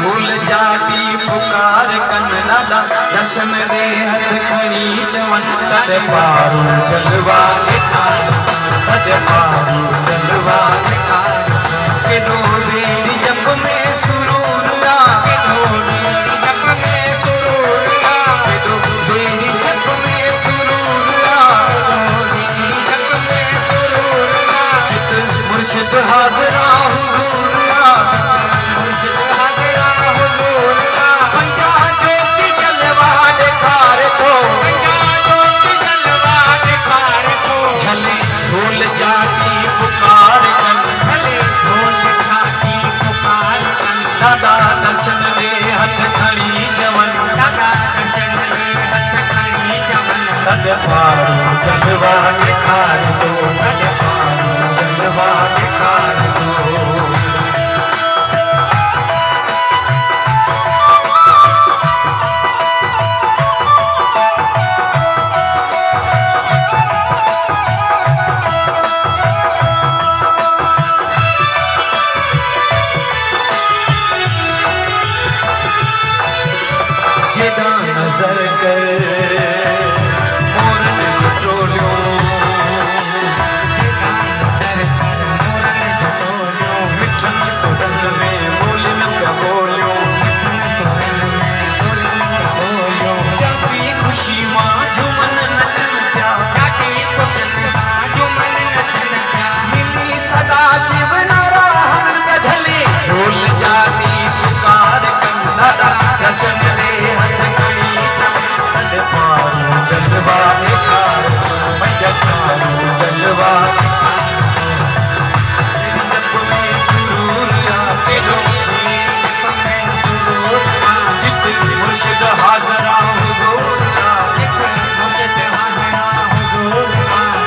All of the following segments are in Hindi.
झूल जाती पुकार कन लाला दर्शन दे हथ खड़ी चवन तद पारू जलवा निखार तद पारू जलवा निखार के दो बेड़ी जप में सुरूरा के दो बेड़ी जप में सुरूरा के दो बेड़ी जप में सुरूरा जप में सुरूरा चित मुर्शिद हाजरा हुजूरा मुर्शिद हाजरा हुजूरा पंजा ज्योति जलवा दिखार तो पंजा ज्योति जलवा दिखार तो झले झूल जाती पुकार कन झले झूल जाती पुकार कन दादा दर्शन दे हथ खड़ी जवन दादा दर्शन दे हथ खड़ी जवन तद पारू जलवा दिखार तो तद पारू जलवा दिखार तो नजर कर मोरन टोलियो मिठन सुगंध में बोलिन का बोलियो जाती खुशी माँ झुमन नचन क्या मिली सदा शिव नारायण का झले झूल जाती पुकार कन्नड़ा दर्शन दे हथ जलवा निखार पंजतारू जलवा जप में सुरूरिया के चित मुर्शिद हाजरा हुजूरा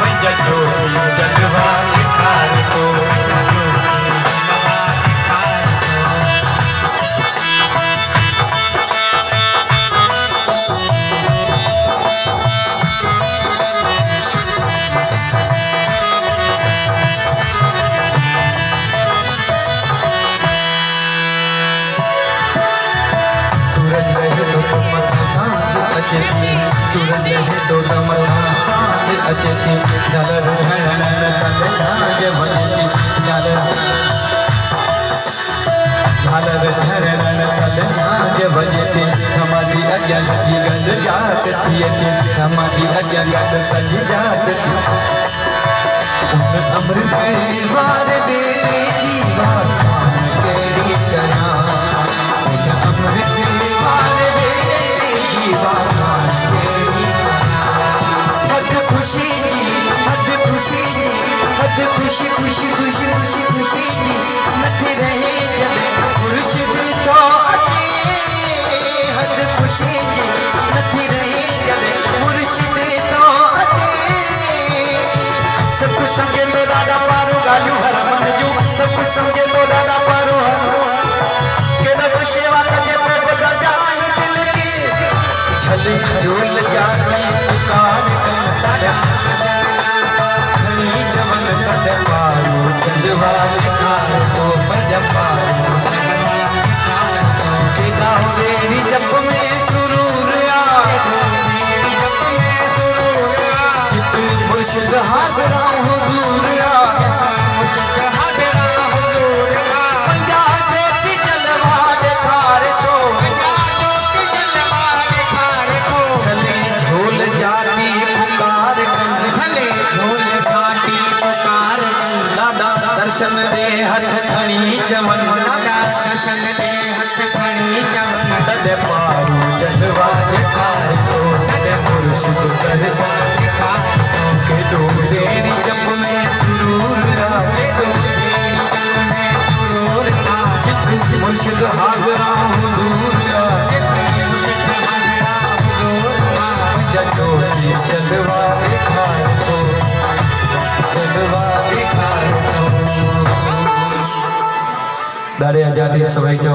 पंज ज्योति जलवा निखार को सूरज रहे तो तमन्ना सांझ अचेती झालर झरनन तल झांझ बजती झालर झरनन तल झांझ बजती समाधि अजगति गद जात थियती समाधि अजगत सजी जात थी उन अमृत वार बेले जीवा खान केरी तना उन अमृत वार बेले जीवा खान खुशी जी हद खुशी जी हद खुशी खुशी खुशी खुशी खुशी जी नथ रहे जले मुर्शिद तो अते हद खुशी जी नथ रहे जले मुर्शिद तो अते सब कुछ समझे तो दादा पारो गालू हर मन जो सब कुछ समझे तो दादा पारो के नव सेवा कजे पे बदल जान दिल की झले झूल जाती पुकार जवन तद पारू जलवा निखार को पंज पारू के गाँव बेरी जप में सुरूरिया चित मुर्शिद हाजरा हुजूरिया पंजा ज्योति जलवा दिखार तो झले झूल जाती पुकार दर्शन दे हथ खड़ी चमन दर्शन दे हथ खड़ी चमन तद पारू जलवा दिखार तो तद मुर्शिद दर्शन दिखार के दो बेरी जप में सुरूरा के दो चित मुर्शिद हाजरा हुजूरा ज्योति जलवा दिखार तो जलवा दिखार तो दाड़े आजादी समय जो